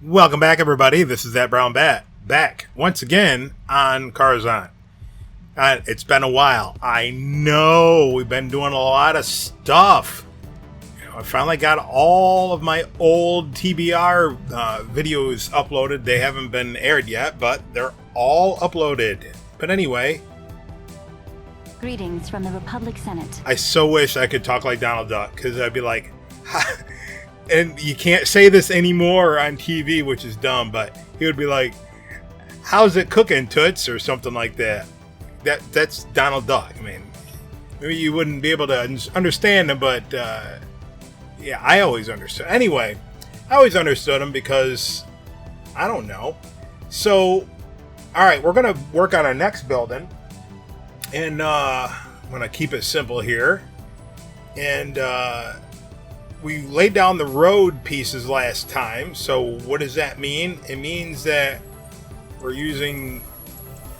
Welcome back, everybody. This is That Brown Bat, back once again on Coruscant. It's been a while. I know we've been doing a lot of stuff. I finally got all of my old TBR videos uploaded. They haven't been aired yet, but they're all uploaded. But anyway, greetings from the Republic Senate. I so wish I could talk like Donald Duck, because I'd be like, and you can't say this anymore on TV, which is dumb, but he would be like, how's it cooking, Toots? Or something like that. That's Donald Duck. I mean, maybe you wouldn't be able to understand him, but yeah, I always understood. Anyway, I always understood him because, I don't know. So, alright, we're going to work on our next building. And I'm going to keep it simple here. And we laid down the road pieces last time. So what does that mean? It means that we're using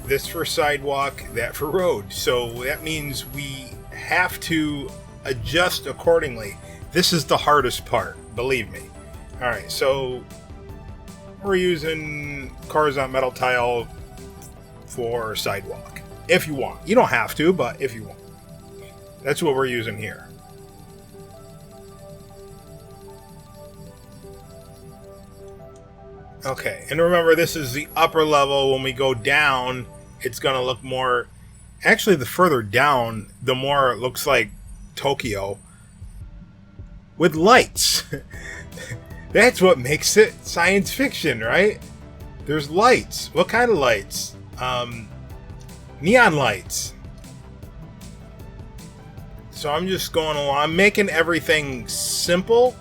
this for sidewalk, that for road. So that means we have to adjust accordingly. This is the hardest part, believe me. Alright, so we're using Coruscant metal tile for sidewalk. If you want. You don't have to, but if you want. That's what we're using here. Okay, and remember, this is the upper level. When we go down, it's going to look more... Actually, the further down, the more it looks like Tokyo. With lights. That's what makes it science fiction, right? There's lights. What kind of lights? Neon lights. So I'm just going along. I'm making everything simple.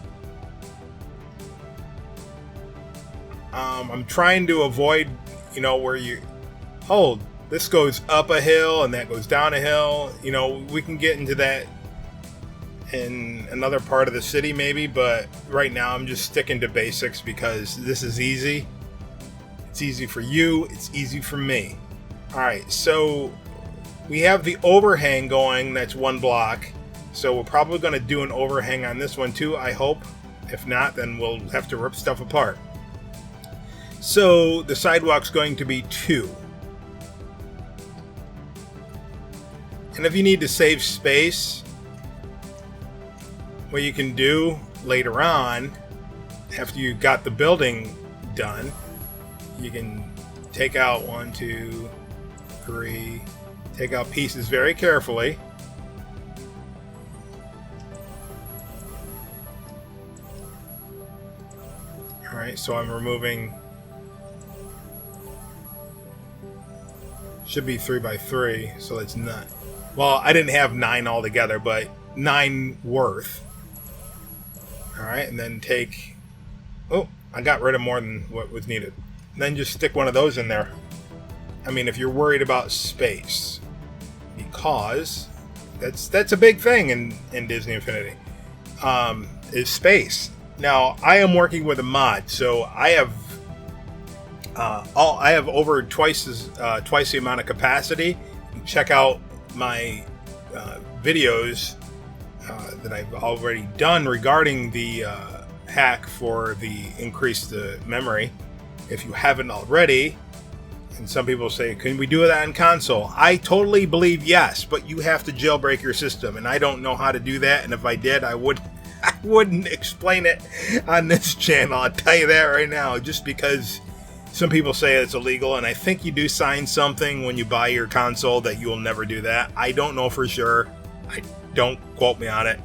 I'm trying to avoid, where you... Oh, this goes up a hill and that goes down a hill. We can get into that in another part of the city maybe, but right now I'm just sticking to basics because this is easy. It's easy for you. It's easy for me. Alright, so we have the overhang going. That's one block. So we're probably going to do an overhang on this one too, I hope. If not, then we'll have to rip stuff apart. So the sidewalk's going to be 2. And if you need to save space, what you can do later on, after you got the building done, you can take out 1, 2, 3, take out pieces very carefully. Alright, so I'm removing... Should be 3 by 3, so it's not... Well, I didn't have 9 altogether, but 9 worth. Alright, and then take... Oh, I got rid of more than what was needed. Then just stick one of those in there. I mean, if you're worried about space. Because that's a big thing in Disney Infinity. Is space. Now, I am working with a mod, so I have over twice the amount of capacity. Check out my videos that I've already done regarding the hack for the increased memory. If you haven't already, and some people say, can we do that on console? I totally believe yes, but you have to jailbreak your system, and I don't know how to do that. And if I did, I wouldn't explain it on this channel. I'll tell you that right now, just because some people say it's illegal, and I think you do sign something when you buy your console that you will never do that. I don't know for sure. Don't quote me on it.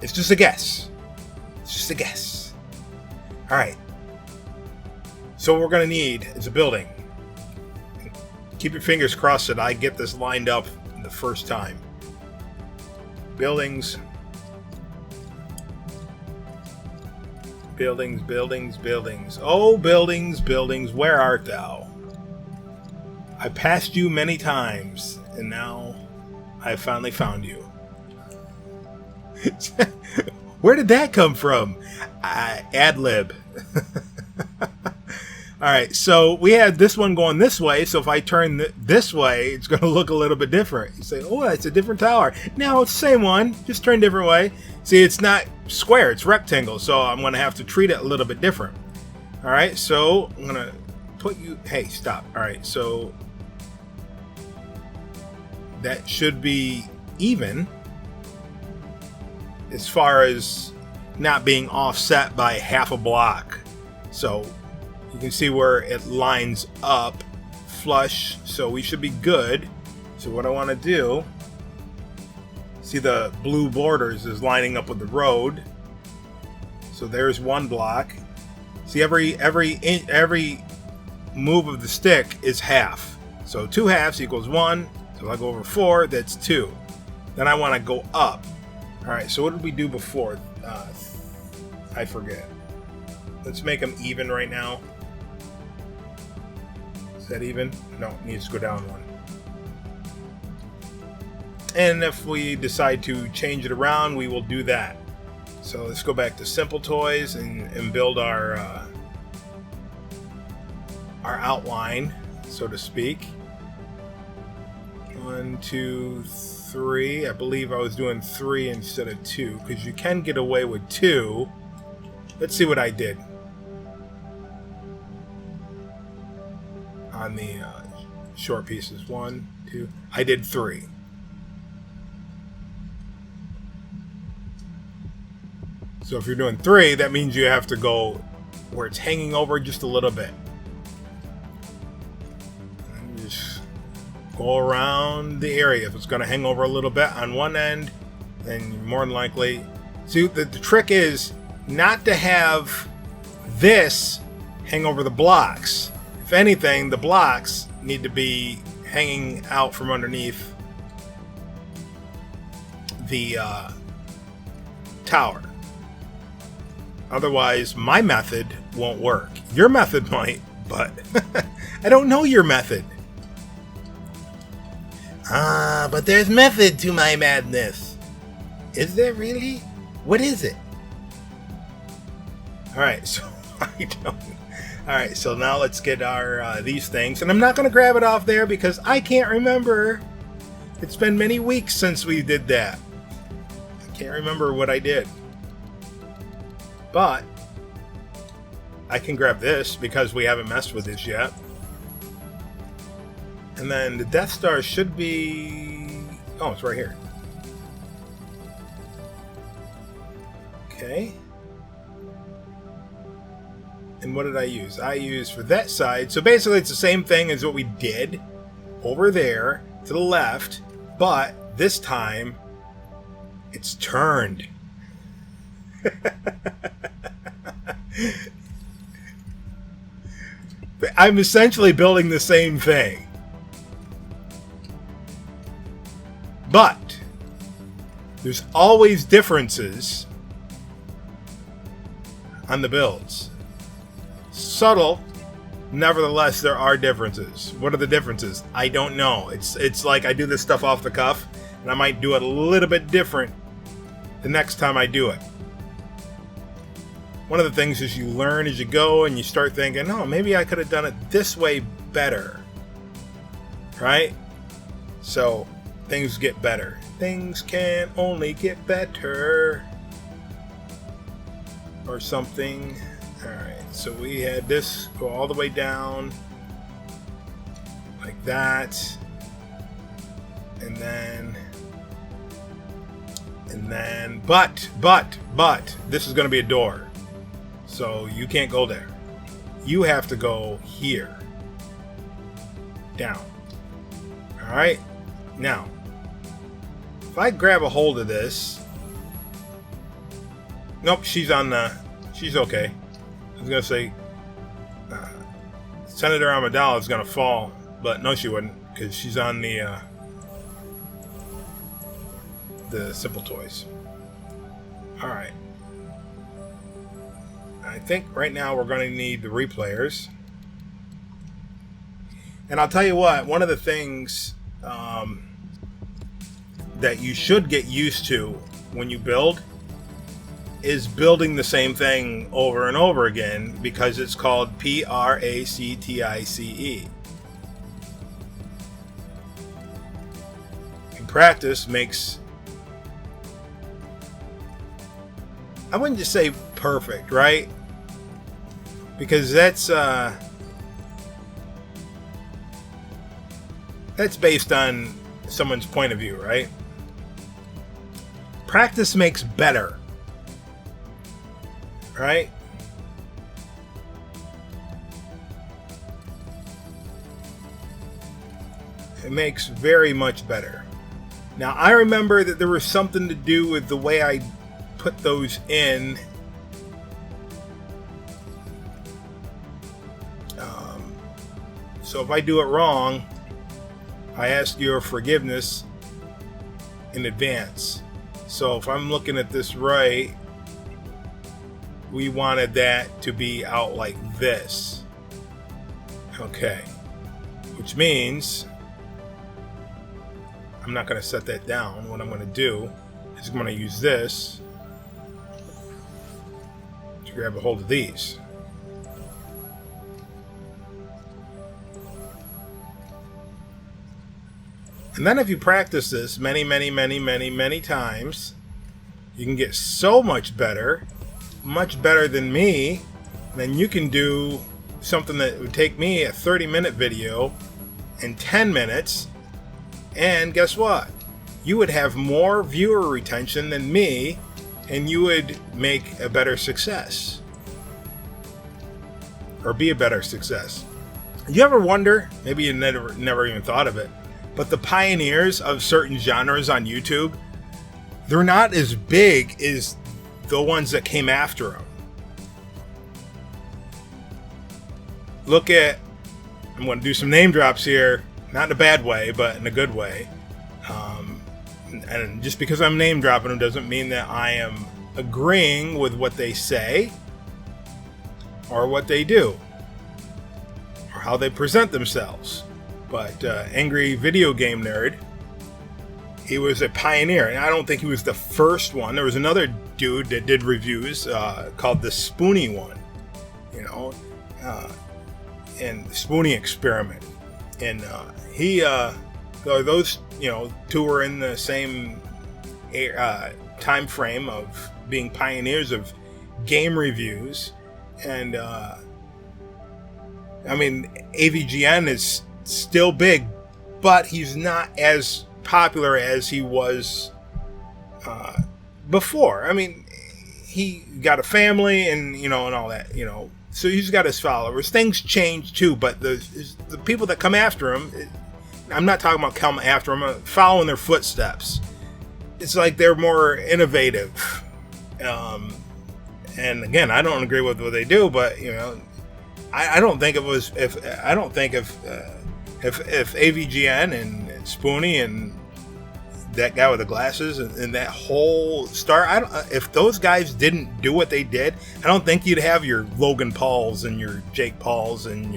It's just a guess. It's just a guess. Alright. So what we're going to need is a building. Keep your fingers crossed that I get this lined up the first time. Buildings. Buildings, buildings, buildings. Oh, buildings, buildings, where art thou? I passed you many times, and now I have finally found you. Where did that come from? Ad lib. All right, so we had this one going this way. So if I turn this way, it's going to look a little bit different. You say, oh, it's a different tower. No, it's the same one, just turned different way. See, it's not square, it's rectangle. So I'm going to have to treat it a little bit different. All right, so I'm going to put you, hey, stop. All right, so that should be even as far as not being offset by half a block. So you can see where it lines up flush, so we should be good. So what I want to do, see the blue borders is lining up with the road. So there's one block. See, every move of the stick is half. So 2 halves equals 1. So if I go over 4, that's 2. Then I want to go up. All right, so what did we do before? I forget. Let's make them even right now. Is that even? No, it needs to go down 1. And if we decide to change it around, we will do that. So let's go back to Simple Toys and build our outline, so to speak. 1, 2, 3. I believe I was doing 3 instead of 2 because you can get away with 2. Let's see what I did on the short pieces. 1, 2. I did 3. So if you're doing 3, that means you have to go where it's hanging over just a little bit. And just go around the area. If it's going to hang over a little bit on one end, then more than likely. See, the trick is not to have this hang over the blocks. If anything, the blocks need to be hanging out from underneath the tower. Otherwise, my method won't work. Your method might, but I don't know your method. But there's method to my madness. Is there really? What is it? Alright, so I don't. Alright, so now let's get our these things. And I'm not going to grab it off there because I can't remember. It's been many weeks since we did that. I can't remember what I did. But I can grab this because we haven't messed with this yet. And then the Death Star should be... Oh, it's right here. Okay. And what did I use? I used for that side. So basically it's the same thing as what we did over there to the left. But this time it's turned. I'm essentially building the same thing, but there's always differences on the builds. Subtle, nevertheless, there are differences. What are the differences? I don't know. It's like I do this stuff off the cuff, and I might do it a little bit different the next time I do it. One of the things is you learn as you go and you start thinking, oh, maybe I could have done it this way better. Right? So things get better. Things can only get better. Or something. Alright, so we had this go all the way down. Like that. And then, but, this is going to be a door. So you can't go there. You have to go here. Down. Alright? Now, if I grab a hold of this... Nope, she's on the... She's okay. I was going to say... Senator Amidala is going to fall. But no, she wouldn't. Because she's on the Simple Toys. Alright. I think right now we're going to need the replayers. And I'll tell you what, one of the things that you should get used to when you build is building the same thing over and over again because it's called Practice. And practice makes, I wouldn't just say perfect, right? Because that's based on someone's point of view, right? Practice makes better, right? It makes very much better. Now, I remember that there was something to do with the way I put those in. So if I do it wrong, I ask your forgiveness in advance. So if I'm looking at this right, we wanted that to be out like this. Okay. Which means I'm not going to set that down. What I'm going to do is I'm going to use this to grab a hold of these. And then if you practice this many times, you can get so much better than me. Then you can do something that would take me a 30-minute video in 10 minutes. And guess what? You would have more viewer retention than me, and you would make a better success. Or be a better success. You ever wonder, maybe you never even thought of it, but the pioneers of certain genres on YouTube, they're not as big as the ones that came after them. Look at, I'm going to do some name drops here, not in a bad way, but in a good way. And just because I'm name dropping them doesn't mean that I am agreeing with what they say or what they do or how they present themselves. But Angry Video Game Nerd, he was a pioneer, and I don't think he was the first one. There was another dude that did reviews called the Spoony one, you know, and the Spoony Experiment. And those, you know, two were in the same time frame of being pioneers of game reviews. And I mean, AVGN is still big, but he's not as popular as he was before. I mean, he got a family and, you know, and all that, you know, so he's got his followers. Things change too, but the people that come after him, I'm not talking about come after him, following their footsteps. It's like they're more innovative. And again, I don't agree with what they do, but, you know, I don't think it was, if AVGN and Spoony and that guy with the glasses and that whole star, if those guys didn't do what they did, I don't think you'd have your Logan Pauls and your Jake Pauls and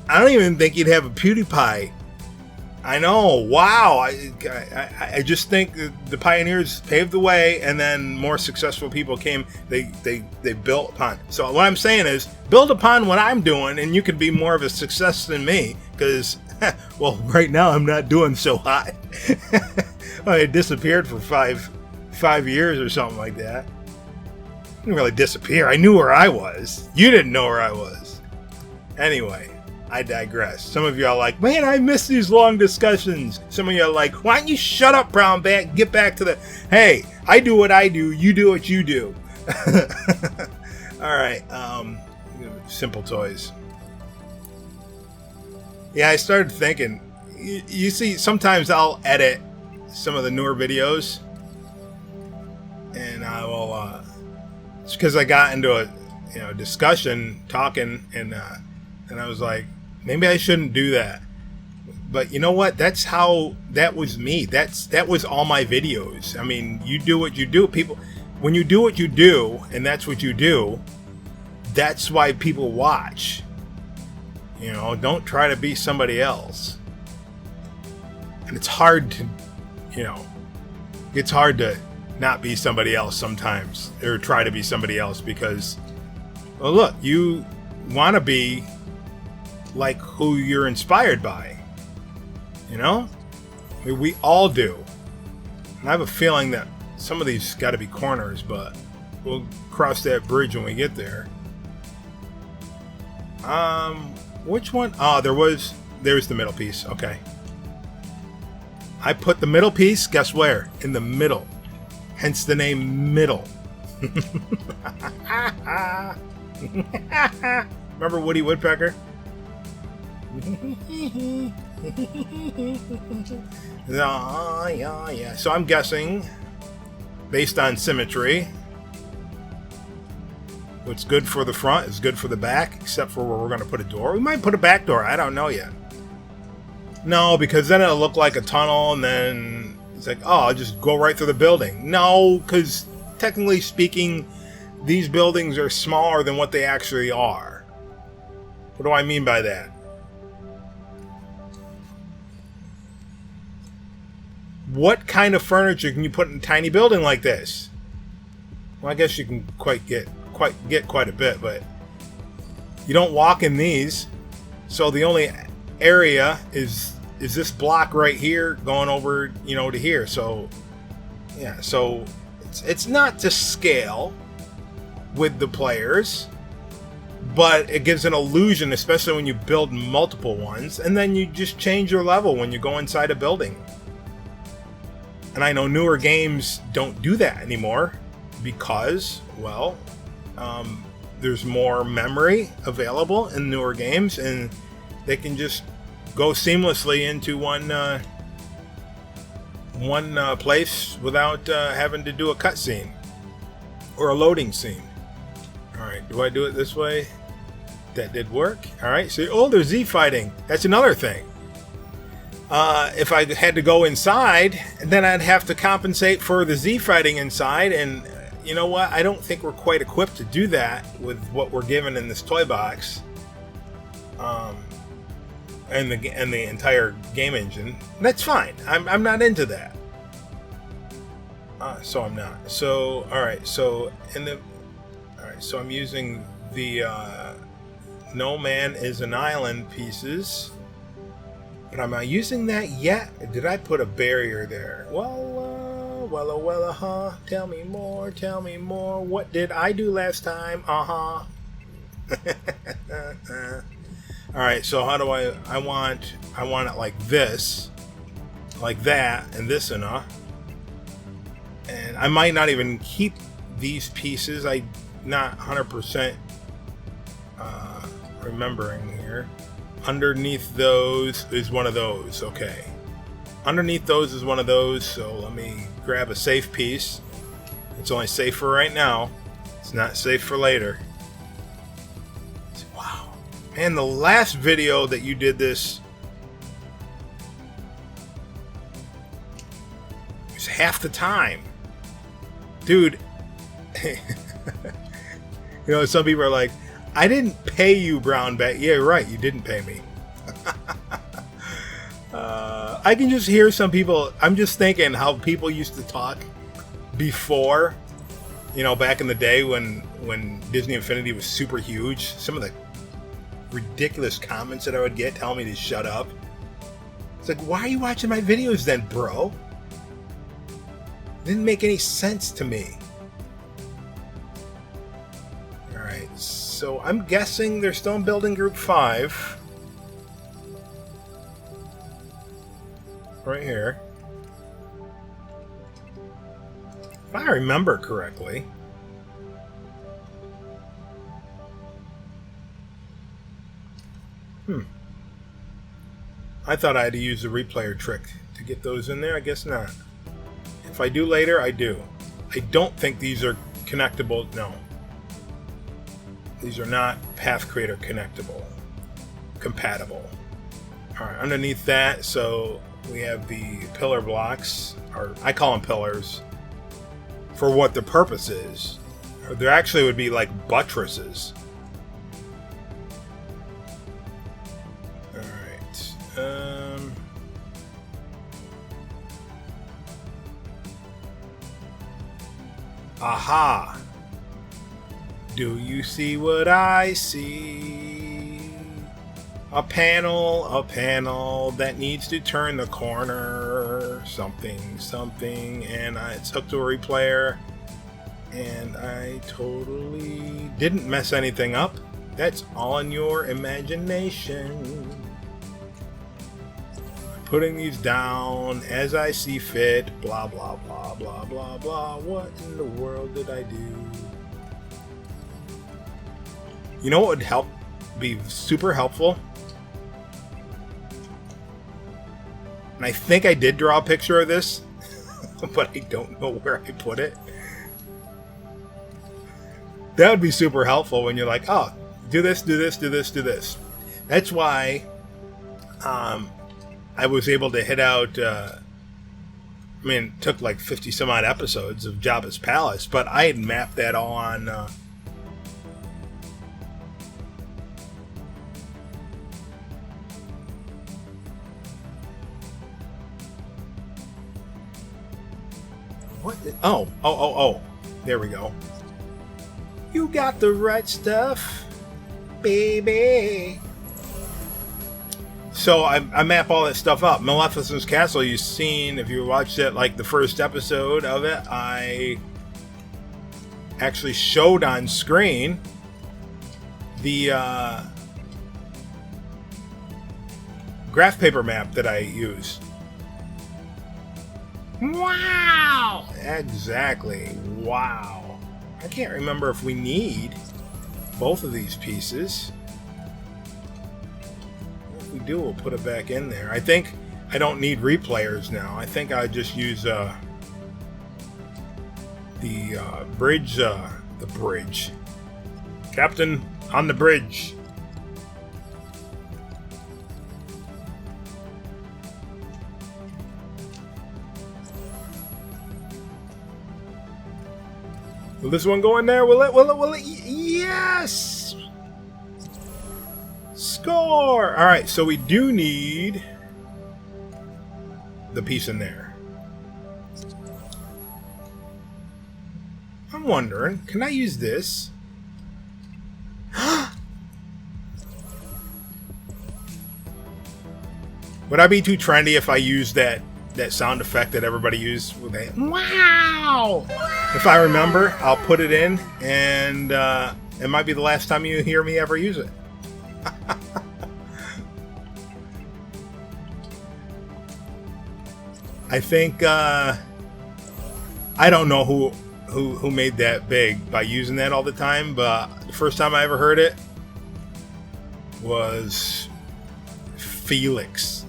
I don't even think you'd have a PewDiePie. I know, wow. I just think the pioneers paved the way, and then more successful people came. They built upon. So what I'm saying is, build upon what I'm doing, and you could be more of a success than me. Because, well, right now I'm not doing so hot. I disappeared for five years or something like that. I didn't really disappear. I knew where I was. You didn't know where I was. Anyway. I digress. Some of y'all are like, man, I miss these long discussions. Some of y'all are like, why don't you shut up, Brown Bat, get back to the, hey, I do what I do, you do what you do. All right, Simple Toys. Yeah, I started thinking, you see, sometimes I'll edit some of the newer videos, and I will, it's because I got into a discussion, talking, and I was like, maybe I shouldn't do that. But you know what? That was me. That was all my videos. I mean, you do what you do. People, when you do what you do, and that's what you do, that's why people watch. You know, don't try to be somebody else. And it's hard to, it's hard to not be somebody else sometimes, or try to be somebody else, because, well, look, you want to be like who you're inspired by, you know? I mean, we all do. And I have a feeling that some of these got to be corners, but we'll cross that bridge when we get there. Which one? Oh, there's the middle piece. Okay. I put the middle piece, guess where? In the middle. Hence the name Middle. Remember Woody Woodpecker? Yeah. So I'm guessing, based on symmetry, what's good for the front is good for the back, except for where we're going to put a door. We might put a back door. I don't know yet. No, because then it'll look like a tunnel, and then it's like, oh, I'll just go right through the building. No, because technically speaking, these buildings are smaller than what they actually are. What do I mean by that? What kind of furniture can you put in a tiny building like this? Well, I guess you can get quite a bit, but you don't walk in these. So the only area is this block right here going over, to here. So yeah, so it's not to scale with the players, but it gives an illusion, especially when you build multiple ones, and then you just change your level when you go inside a building. And I know newer games don't do that anymore because, well, there's more memory available in newer games, and they can just go seamlessly into one place without having to do a cutscene or a loading scene. All right, do I do it this way? That did work. All right, so there's Z fighting. That's another thing. If I had to go inside, then I'd have to compensate for the Z fighting inside, and you know what? I don't think we're quite equipped to do that with what we're given in this toy box, and the entire game engine. That's fine. I'm not into that. So I'm not. So all right. So So I'm using the No Man is an Island pieces. But am I using that yet? Or did I put a barrier there? Well, tell me more. What did I do last time? Alright, so how do I want it like this, like that, and this enough. And I might not even keep these pieces. I'm not 100% remembering here. Underneath those is one of those. Okay. Underneath those is one of those. So let me grab a safe piece. It's only safe for right now. It's not safe for later. Wow. Man, the last video that you did this was half the time. Dude. Some people are like, I didn't pay you, Brown Bat. Yeah, right. You didn't pay me. I can just hear some people. I'm just thinking how people used to talk before, back in the day when Disney Infinity was super huge. Some of the ridiculous comments that I would get telling me to shut up. It's like, why are you watching my videos then, bro? It didn't make any sense to me. So I'm guessing they're still in building group 5. Right here. If I remember correctly. I thought I had to use the replayer trick to get those in there. I guess not. If I do later, I do. I don't think these are connectable. No. These are not Path Creator compatible. Alright, underneath that, so we have the pillar blocks, or I call them pillars, for what the purpose is. Or there actually would be like buttresses. Alright. Aha! Do you see what I see? A panel that needs to turn the corner. Something, and it's hooked to a replayer. And I totally didn't mess anything up. That's all in your imagination. Putting these down as I see fit. Blah, blah, blah, blah, blah, blah. What in the world did I do? You know what would be super helpful? And I think I did draw a picture of this, but I don't know where I put it. That would be super helpful when you're like, oh, do this, do this, do this, do this. That's why I was able to hit out, it took like 50 some odd episodes of Jabba's Palace, but I had mapped that all on Oh. There we go. You got the right stuff, baby. So I map all that stuff up. Maleficent's Castle, you've seen, if you watched it, like the first episode of it, I actually showed on screen the graph paper map that I use. Wow! Exactly. Wow. I can't remember if we need both of these pieces. If we do, we'll put it back in there. I think I don't need replayers now. I think I just use the bridge. The bridge. Captain on the bridge. Will this one go in there? Will it? Yes! Score! Alright, so we do need the piece in there. I'm wondering, can I use this? Would I be too trendy if I used that sound effect that everybody used with that? Wow! If I remember, I'll put it in, and it might be the last time you hear me ever use it. I think I don't know who made that big by using that all the time, but the first time I ever heard it was Felix.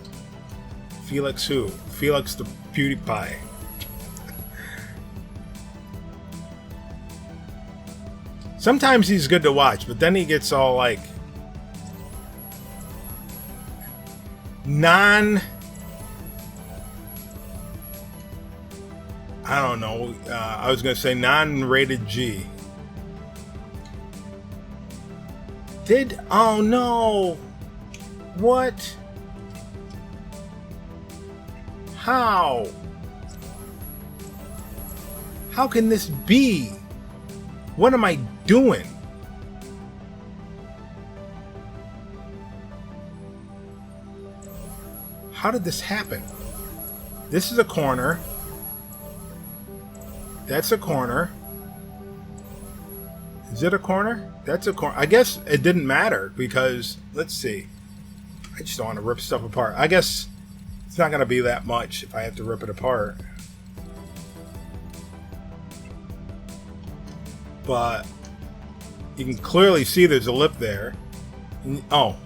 Felix who? Felix the PewDiePie. Sometimes he's good to watch, but then he gets all like I don't know. I was going to say non-rated G. Oh no. What? How? How can this be? What am I doing? How did this happen? This is a corner. That's a corner. Is it a corner? That's a corner. I guess it didn't matter because, let's see. I just don't want to rip stuff apart. I guess it's not going to be that much if I have to rip it apart. But you can clearly see there's a lip there. Oh,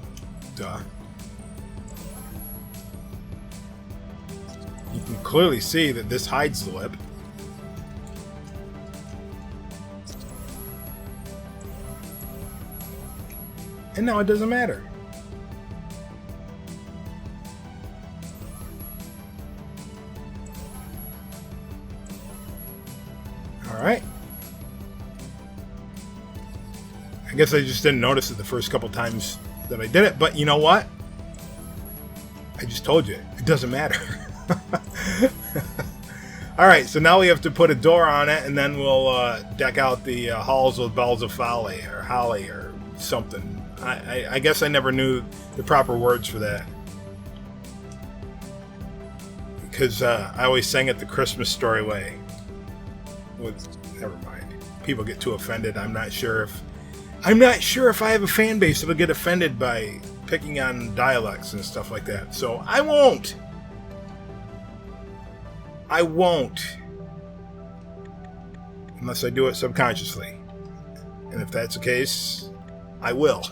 duh. You can clearly see that this hides the lip. And now it doesn't matter. Alright. I guess I just didn't notice it the first couple times that I did it, but you know what? I just told you, it doesn't matter. All right, so now we have to put a door on it, and then we'll deck out the halls with bells of holly or something. I guess I never knew the proper words for that, because I always sang it the Christmas story way. Never mind. People get too offended. I'm not sure if I have a fan base that'll get offended by picking on dialects and stuff like that. So I won't. Unless I do it subconsciously. And if that's the case, I will.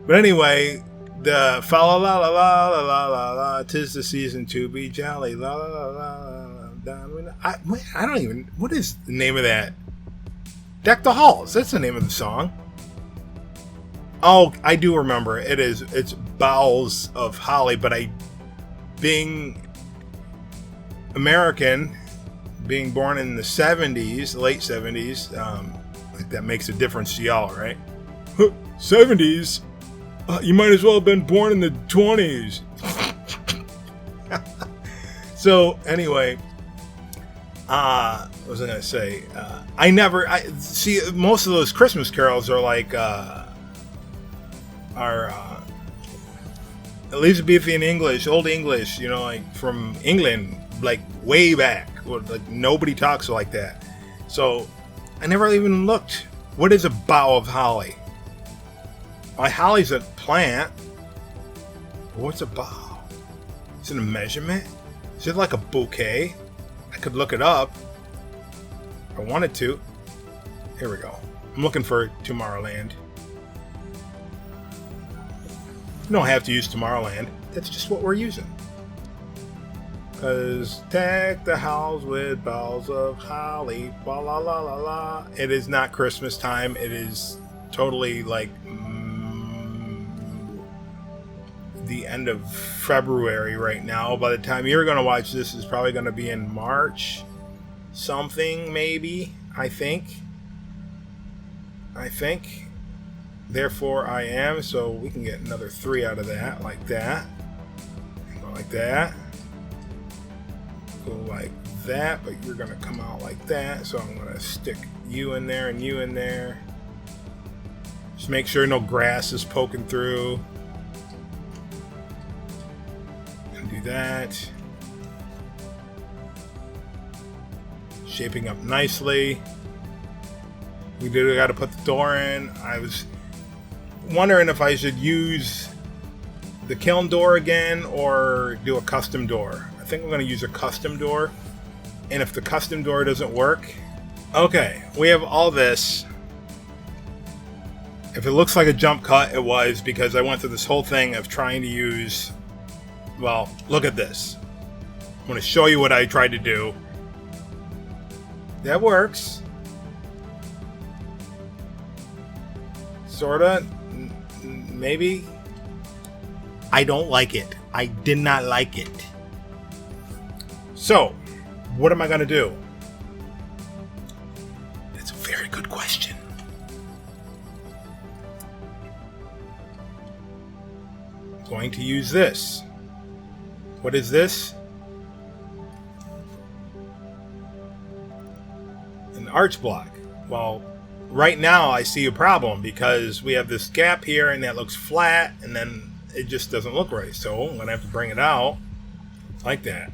But anyway, the fa la la la la la la la la, 'tis the season to be jolly, la la la la la. I don't even, what is the name of that? Deck the Halls, that's the name of the song. Oh, I do remember. It's Boughs of Holly, but being American, being born in the 70s, late 70s, like that makes a difference to y'all, right? 70s? You might as well have been born in the 20s. So, anyway, what was I going to say? I see, most of those Christmas carols are like, Elizabethan English, Old English, you know, like from England, like way back. Like nobody talks like that. So I never even looked. What is a bough of holly? Well, holly's a plant. What's a bough? Is it a measurement? Is it like a bouquet? I could look it up if I wanted to. Here we go. I'm looking for Tomorrowland. You don't have to use Tomorrowland. That's just what we're using. Because deck the house with boughs of holly, la la la la la. It is not Christmas time. It is totally like the end of February right now. By the time you're going to watch this, is probably going to be in March. Something, maybe. I think. Therefore, I am. So we can get another 3 out of that, like that. Go like that. Go like that, but you're going to come out like that. So I'm going to stick you in there and you in there. Just make sure no grass is poking through. And do that. Shaping up nicely. We got to put the door in. I was wondering if I should use the kiln door again or do a custom door. I think we're going to use a custom door. And if the custom door doesn't work, okay, we have all this. If it looks like a jump cut, it was because I went through this whole thing of trying to use, well, look at this. I'm going to show you what I tried to do. That works. Sorta. Maybe. I don't like it. I did not like it. So, what am I going to do? That's a very good question. I'm going to use this. What is this? An arch block. Well, right now I see a problem because we have this gap here and that looks flat and then it just doesn't look right. So I'm going to have to bring it out like that.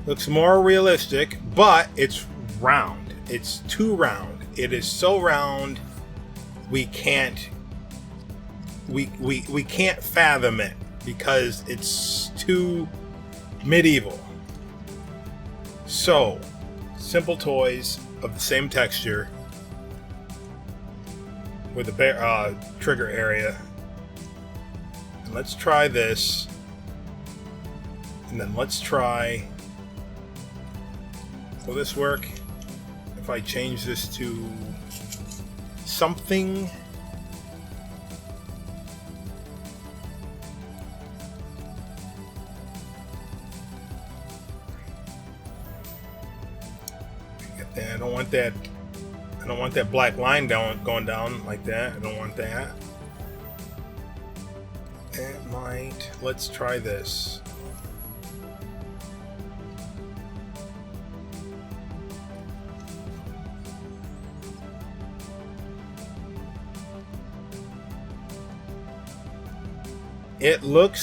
Looks more realistic, but it's round. It's too round. It is so round we can't fathom it because it's too medieval. So, simple toys of the same texture with the trigger area. And let's try this. And then let's try, will this work if I change this to something? I don't want that. I don't want that black line going down like that. I don't want that. It might. Let's try this. It would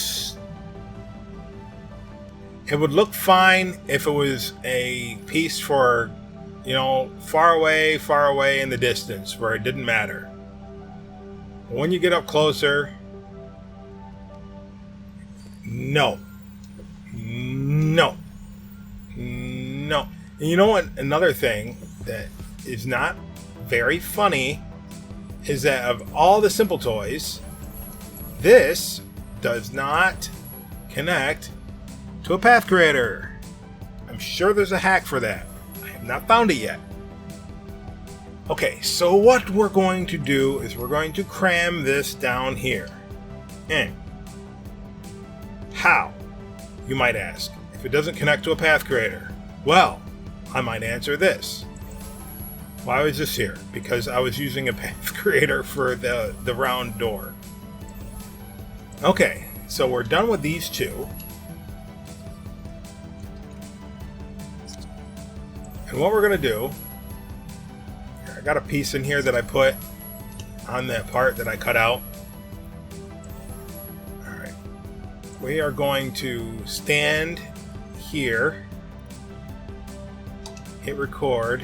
look fine if it was a piece for, far away in the distance where it didn't matter. When you get up closer, no. And you know what? Another thing that is not very funny is that of all the Simple Toys, this does not connect to a path creator. I'm sure there's a hack for that. I have not found it yet. Okay, so what we're going to do is we're going to cram this down here. How? You might ask. If it doesn't connect to a path creator. Well, I might answer this. Why was this here? Because I was using a path creator for the round door. Okay, so we're done with these two. And what we're going to do, I got a piece in here that I put on that part that I cut out. Alright. We are going to stand here, hit record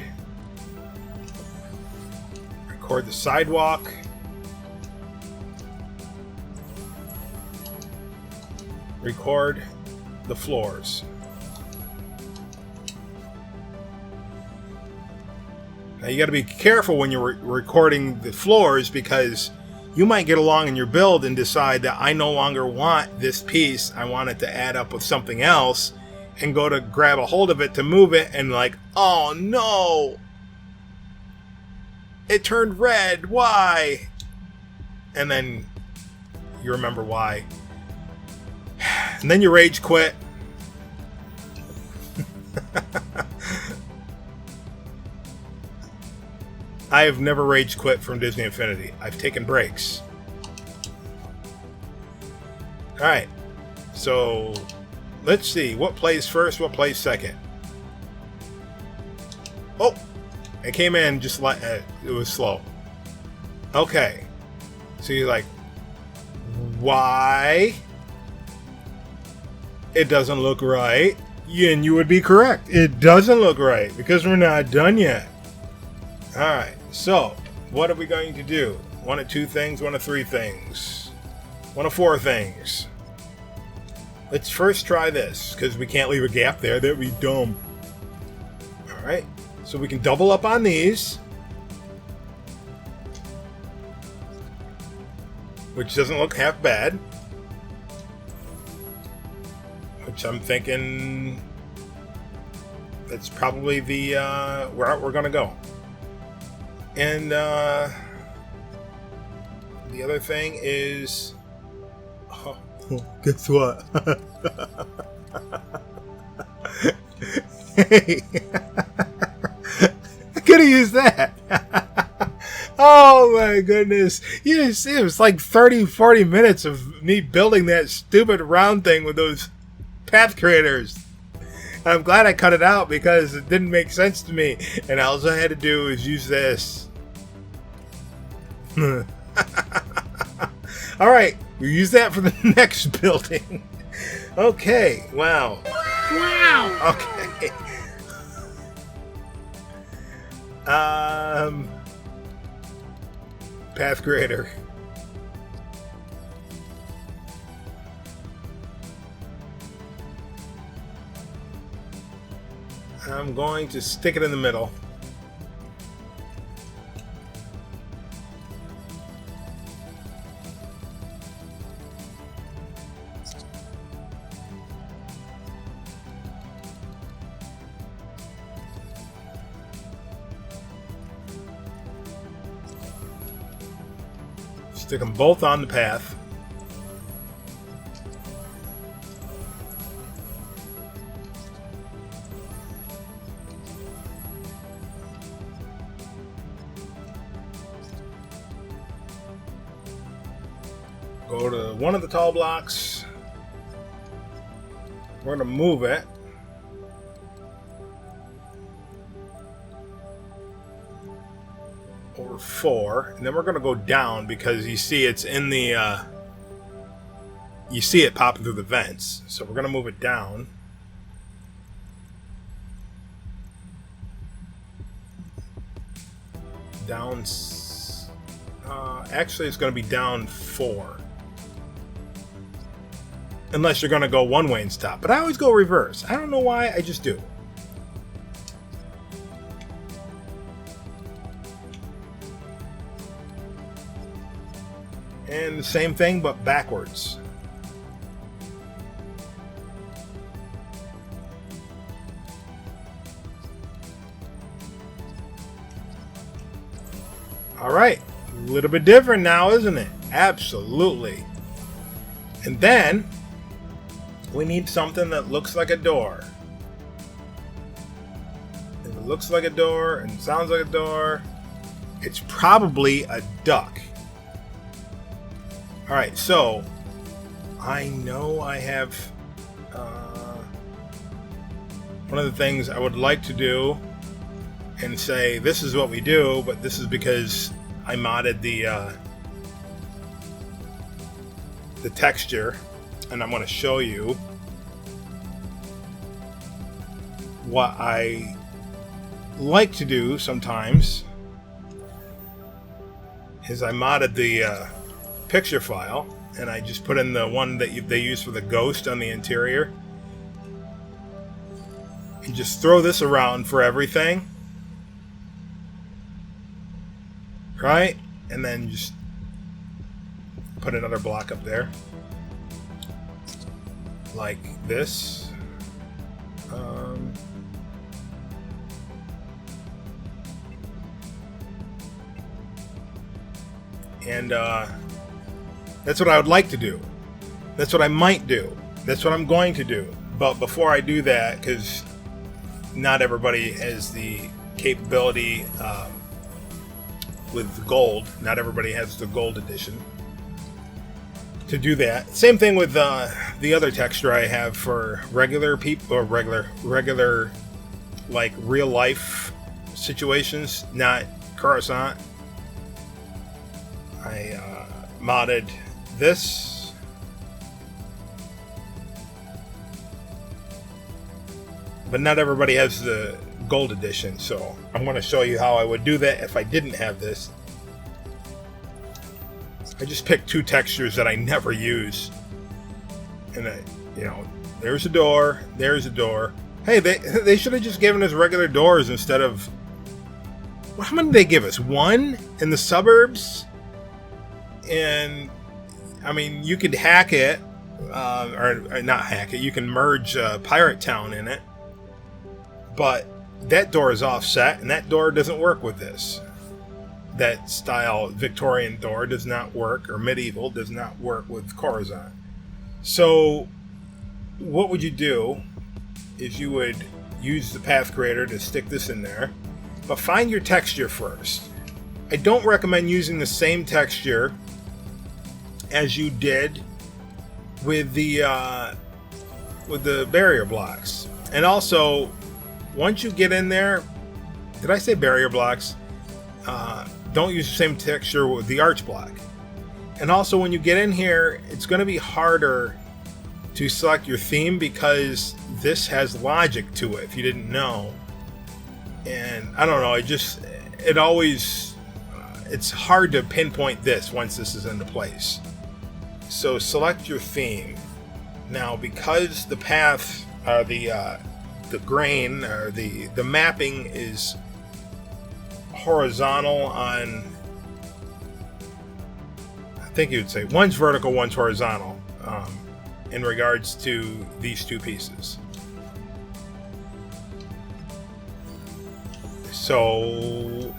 the sidewalk, record the floors. Now you got to be careful when you're recording the floors, because you might get along in your build and decide that I no longer want this piece, I want it to add up with something else, and go to grab a hold of it to move it, and like, oh no, it turned red, why? And then you remember why. And then you rage quit. I have never rage quit from Disney Infinity. I've taken breaks. Alright, so let's see. What plays first, what plays second? Oh! It came in just like it was slow. Okay. So you're like, why? It doesn't look right. And you would be correct. It doesn't look right because we're not done yet. Alright, so what are we going to do? One of two things, one of three things, one of four things. Let's first try this, because we can't leave a gap there. That'd be dumb. Alright, so we can double up on these, which doesn't look half bad. Which I'm thinking that's probably the route we're going to go. And the other thing is, oh, guess what? Hey, I could have used that. Oh my goodness. Yes, it was like 30-40 minutes of me building that stupid round thing with those path creators. I'm glad I cut it out because it didn't make sense to me. And all I had to do is use this. Alright, we use that for the next building. Okay, wow. Wow! Okay. Path creator. I'm going to stick it in the middle. Stick them both on the path. Go to one of the tall blocks. We're going to move it. Over 4, and then we're going to go down because you see it's in the you see it popping through the vents. So we're going to move it down. Down, actually it's going to be down 4. Unless you're going to go one way and stop. But I always go reverse. I don't know why, I just do. And the same thing, but backwards. All right, a little bit different now, isn't it? Absolutely. And then we need something that looks like a door. If it looks like a door and sounds like a door, it's probably a duck. All right, so I know I have one of the things I would like to do and say this is what we do, but this is because I modded the texture, and I'm going to show you what I like to do sometimes is I modded the picture file, and I just put in the one that they use for the ghost on the interior, and just throw this around for everything, right? And then just put another block up there like this. And that's what I would like to do. That's what I might do. That's what I'm going to do. But before I do that, because not everybody has the capability with gold. Not everybody has the gold edition to do that. Same thing with the other texture I have for regular people, or regular like real life situations, not Coruscant. I modded this. But not everybody has the gold edition, so I'm going to show you how I would do that if I didn't have this. I just picked 2 textures that I never use. And there's a door, there's a door. Hey, they should have just given us regular doors instead of... Well, how many did they give us? 1 in the suburbs? And I mean, you could hack it, or not hack it. You can merge Pirate Town in it, but that door is offset, and that door doesn't work with this. That style Victorian door does not work, or medieval does not work with Coruscant. So, what would you do? Is you would use the path creator to stick this in there, but find your texture first. I don't recommend using the same texture as you did with the barrier blocks. And also, once you get in there, did I say barrier blocks? Don't use the same texture with the arch block. And also, when you get in here, it's going to be harder to select your theme because this has logic to it, if you didn't know. And I don't know, it's hard to pinpoint this once this is into place. So select your theme. Now, because the path, the grain, or the mapping is horizontal on, I think you would say one's vertical, one's horizontal, in regards to these 2 pieces. So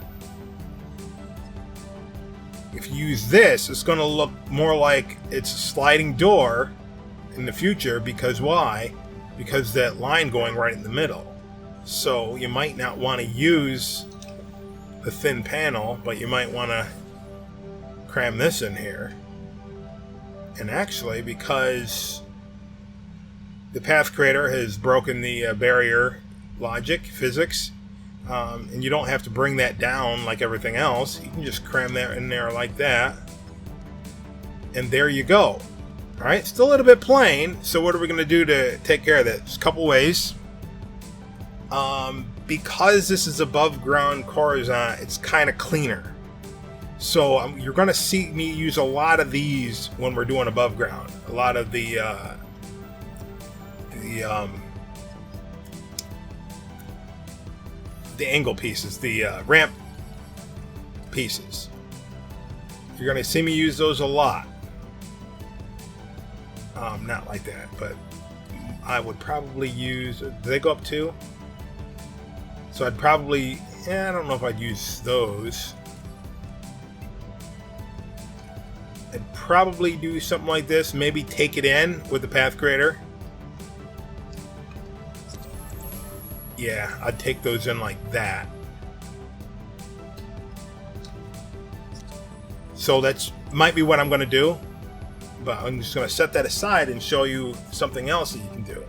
if you use this, it's going to look more like it's a sliding door in the future. Because why? Because that line going right in the middle. So you might not want to use the thin panel, but you might want to cram this in here. And actually, because the path creator has broken the barrier logic, physics, and you don't have to bring that down like everything else. You can just cram that in there like that. And there you go. Alright, still a little bit plain. So what are we going to do to take care of this? A couple ways. Because this is above ground Coruscant, it's kind of cleaner. So you're going to see me use a lot of these when we're doing above ground. A lot of the angle pieces, the ramp pieces. You're going to see me use those a lot. Not like that, but I would probably use... Do they go up too? So I'd probably... I don't know if I'd use those. I'd probably do something like this. Maybe take it in with the path creator. Yeah, I'd take those in like that. So that's might be what I'm going to do. But I'm just going to set that aside and show you something else that you can do.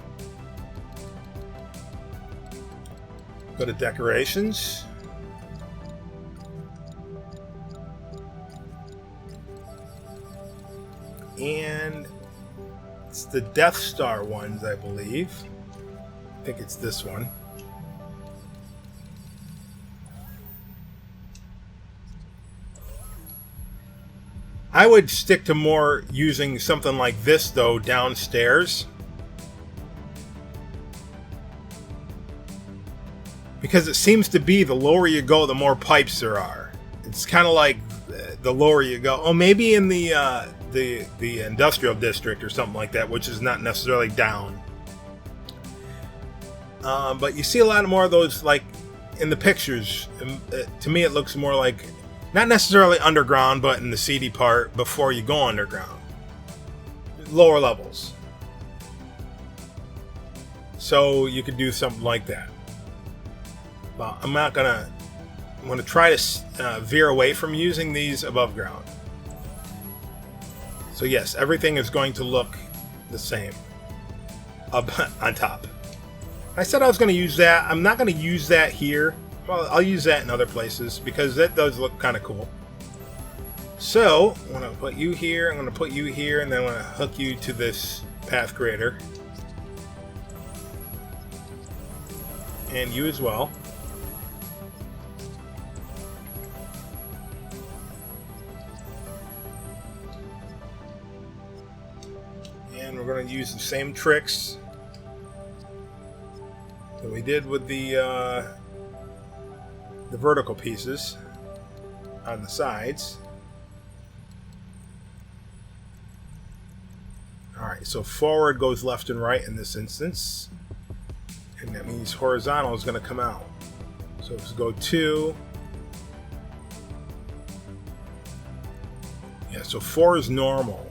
Go to decorations. And it's the Death Star ones, I believe. I think it's this one. I would stick to more using something like this, though, downstairs. Because it seems to be the lower you go, the more pipes there are. It's kind of like the lower you go. Oh, maybe in the industrial district or something like that, which is not necessarily down. But you see a lot more of those, like, in the pictures. To me, it looks more like... Not necessarily underground, but in the seedy part before you go underground. Lower levels. So you could do something like that. Well, I'm going to try to veer away from using these above ground. So yes, everything is going to look the same up on top. I said I was going to use that. I'm not going to use that here. Well, I'll use that in other places because that does look kind of cool. So, I'm going to put you here, I'm going to put you here, and then I'm going to hook you to this path creator. And you as well. And we're going to use the same tricks that we did with the vertical pieces on the sides. Alright, so forward goes left and right in this instance. And that means horizontal is going to come out. So let's go 2. Yeah, so 4 is normal.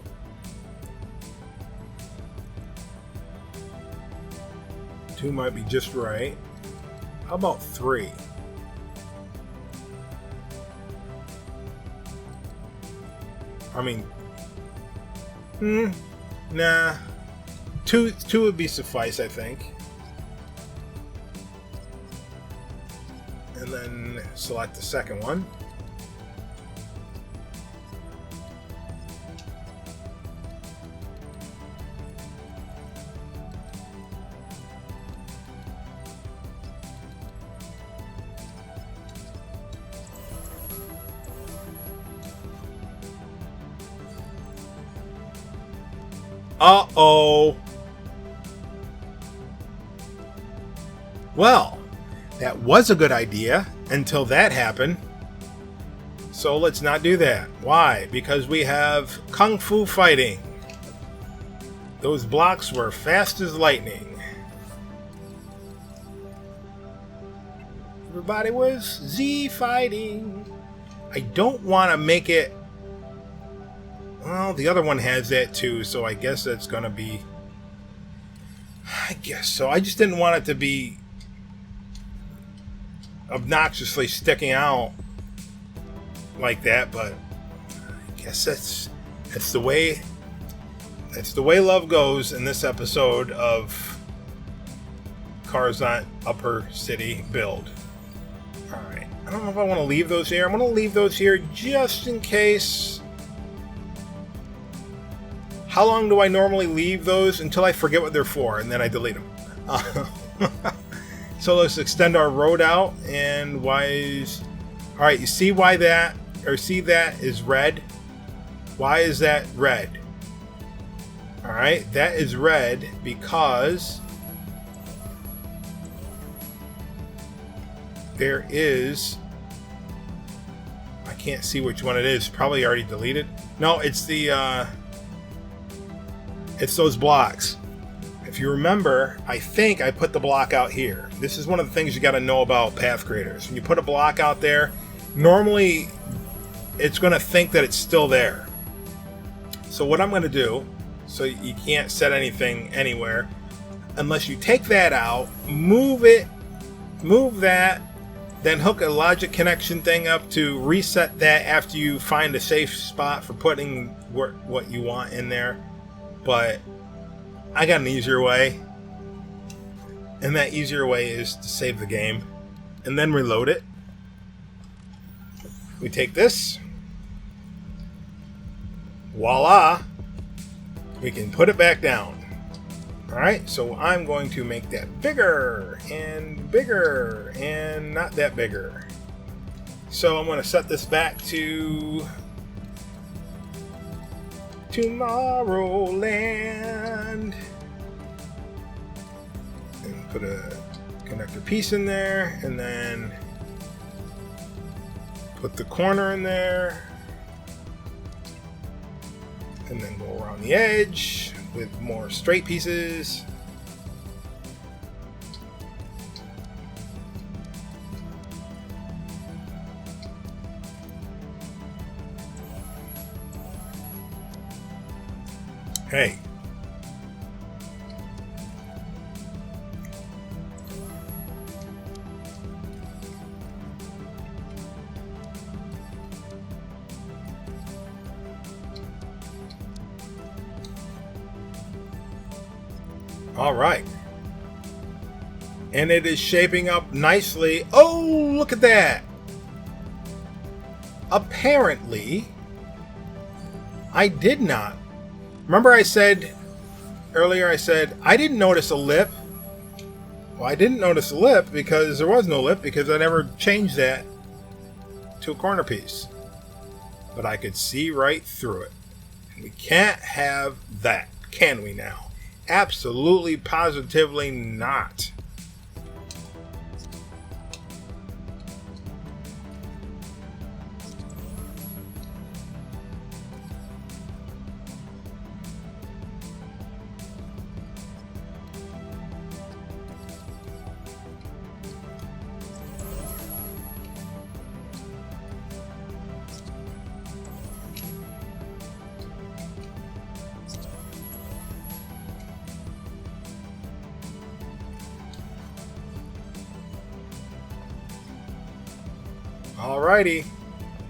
Two might be just right. How about 3? I mean, nah. 2 would be suffice, I think. And then select the second one. Uh-oh. Well, that was a good idea until that happened. So let's not do that. Why? Because we have Kung Fu fighting. Those blocks were fast as lightning. Everybody was Z fighting. I don't want to make it... Well, the other one has that too, so I guess that's going to be... I guess so. I just didn't want it to be obnoxiously sticking out like that, but I guess that's the way love goes in this episode of Coruscant Upper City build. Alright, I don't know if I want to leave those here. I'm going to leave those here just in case. How long do I normally leave those? Until I forget what they're for, and then I delete them. So let's extend our road out, and why is... Alright, you see why that, or see that is red? Why is that red? Alright, that is red because there is... I can't see which one it is. Probably already deleted. No, it's the... it's those blocks. If you remember, I think I put the block out here. This is one of the things you got to know about path creators. When you put a block out there, normally it's going to think that it's still there. So what I'm going to do, so you can't set anything anywhere, unless you take that out, move it, move that, then hook a logic connection thing up to reset that after you find a safe spot for putting what you want in there. But I got an easier way, and that easier way is to save the game and then reload it. We take this, voila, we can put it back down. Alright, so I'm going to make that bigger and not that bigger. So I'm going to set this back to Tomorrowland and put a connector piece in there, and then put the corner in there, and then go around the edge with more straight pieces. Hey. All right. And it is shaping up nicely. Oh, look at that. Apparently, I did not. Remember I said earlier, I said I didn't notice a lip. Well, I didn't notice a lip because there was no lip because I never changed that to a corner piece. But I could see right through it. And we can't have that, can we now? Absolutely, positively not.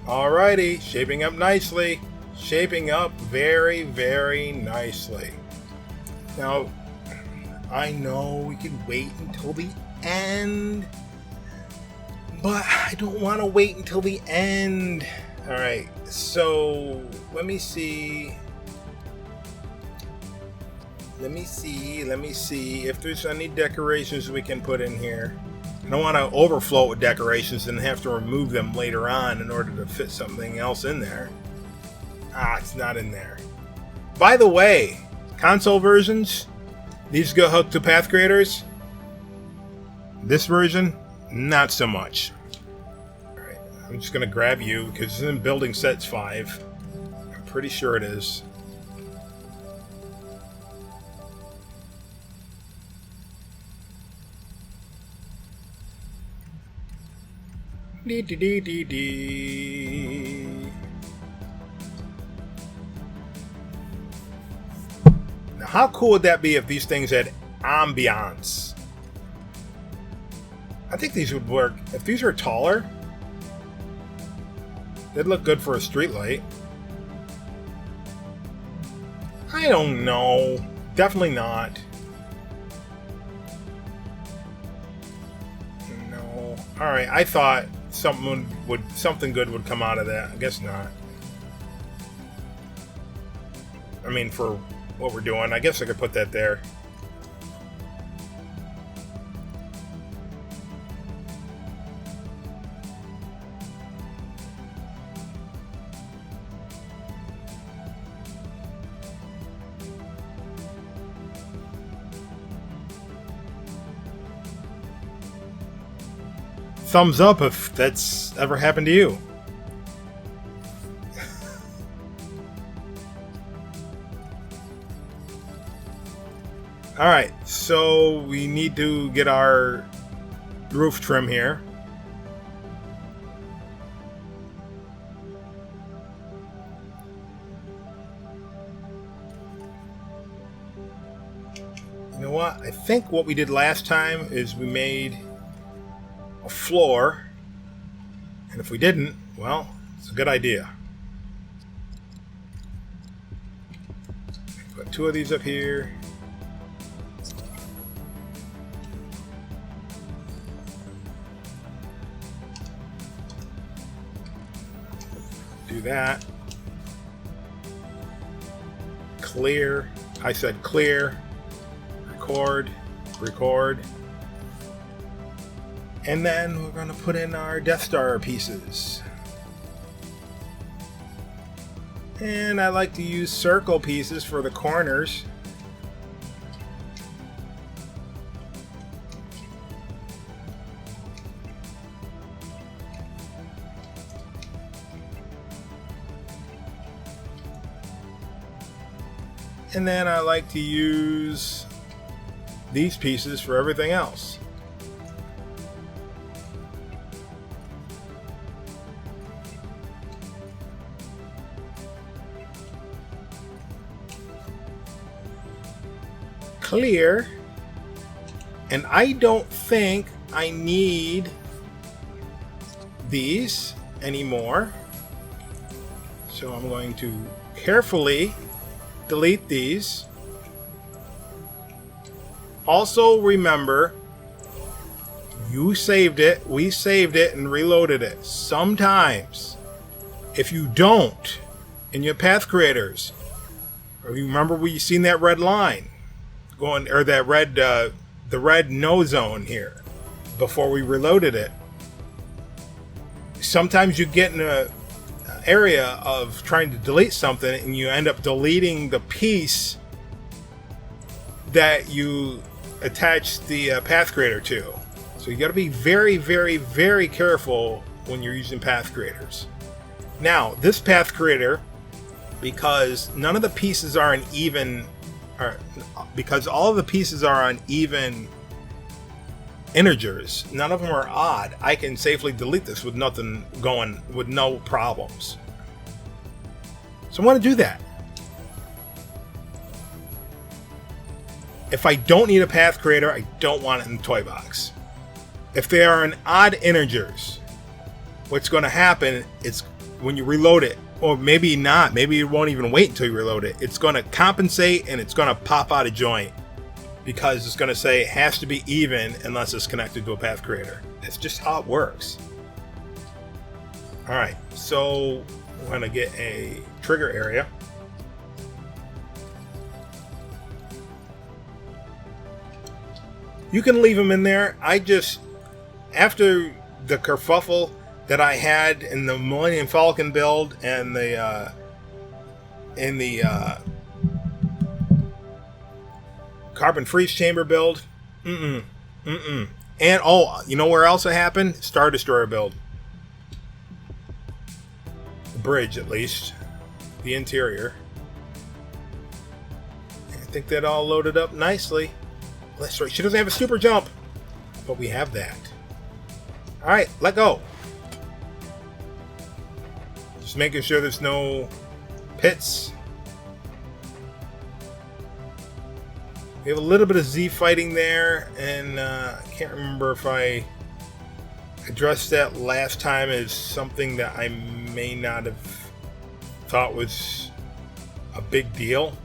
Alrighty, shaping up nicely, shaping up very, very nicely. Now, I know we can wait until the end, but I don't want to wait until the end. Alright, so let me see if there's any decorations we can put in here. I don't want to overflow with decorations and have to remove them later on in order to fit something else in there. It's not in there. By the way, console versions, these go hooked to path creators. This version, not so much. Alright, I'm just going to grab you because it's in building sets 5. I'm pretty sure it is. Now, how cool would that be if these things had ambiance? I think these would work. If these were taller, they'd look good for a street light. I don't know. Definitely not. No. Alright, I thought something good would come out of that. I guess not. I mean, for what we're doing. I guess I could put that there. Thumbs up if that's ever happened to you. Alright, so we need to get our roof trim here. You know what? I think what we did last time is we made a floor, and if we didn't, well, it's a good idea. Put 2 of these up here. Do that. Clear. I said clear. Record. Record. And then we're going to put in our Death Star pieces. And I like to use circle pieces for the corners. And then I like to use these pieces for everything else. Clear. And I don't think I need these anymore. So I'm going to carefully delete these. Also remember, you saved it, we saved it, and reloaded it. Sometimes, if you don't, in your path creators, or you remember we seen that red line going, or that red, the red no zone here before we reloaded it. Sometimes you get in a area of trying to delete something and you end up deleting the piece that you attached the path creator to. So you got to be very, very, very careful when you're using path creators. Now, this path creator, because none of the pieces are an even, or because all of the pieces are on even integers, none of them are odd, I can safely delete this with nothing going, with no problems. So I want to do that. If I don't need a path creator, I don't want it in the toy box. If they are in odd integers, what's going to happen is when you reload it, or maybe not, maybe it won't even wait until you reload it, it's going to compensate and it's going to pop out of joint because it's going to say it has to be even unless it's connected to a path creator. That's just how it works. Alright, so we're going to get a trigger area. You can leave them in there. I just, after the kerfuffle that I had in the Millennium Falcon build and the Carbon Freeze Chamber build, and oh, you know where else it happened? Star Destroyer build. The bridge, at least. The interior. I think that all loaded up nicely. That's right, she doesn't have a super jump, but we have that. Alright, let go. Just making sure there's no pits. We have a little bit of Z fighting there, and I can't remember if I addressed that last time as something that I may not have thought was a big deal.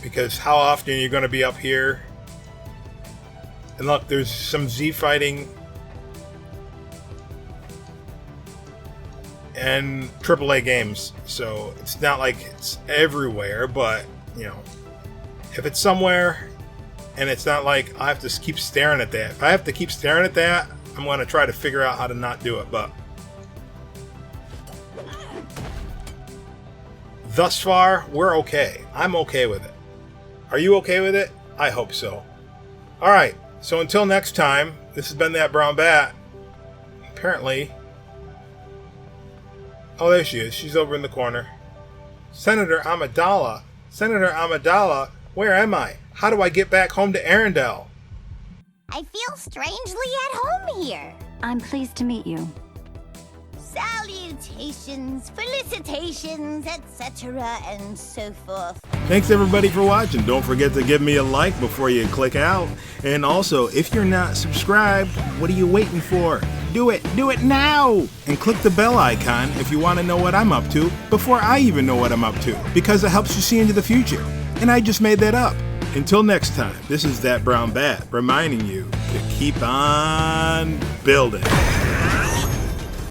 Because how often are you going to be up here And look, there's some Z fighting and AAA games, so it's not like it's everywhere, but you know, if it's somewhere and it's not like I have to keep staring at that. If I have to keep staring at that, I'm going to try to figure out how to not do it, but thus far, we're okay. I'm okay with it. Are you okay with it? I hope so. Alright, so until next time, this has been That Brown Bat. Apparently... Oh, there she is. She's over in the corner. Senator Amidala. Senator Amidala, where am I? How do I get back home to Arendelle? I feel strangely at home here. I'm pleased to meet you. Salutations, felicitations, etc. and so forth. Thanks everybody for watching. Don't forget to give me a like before you click out. And also, if you're not subscribed, what are you waiting for? Do it now! And click the bell icon if you want to know what I'm up to before I even know what I'm up to, because it helps you see into the future. And I just made that up. Until next time, this is That Brown Bat reminding you to keep on building.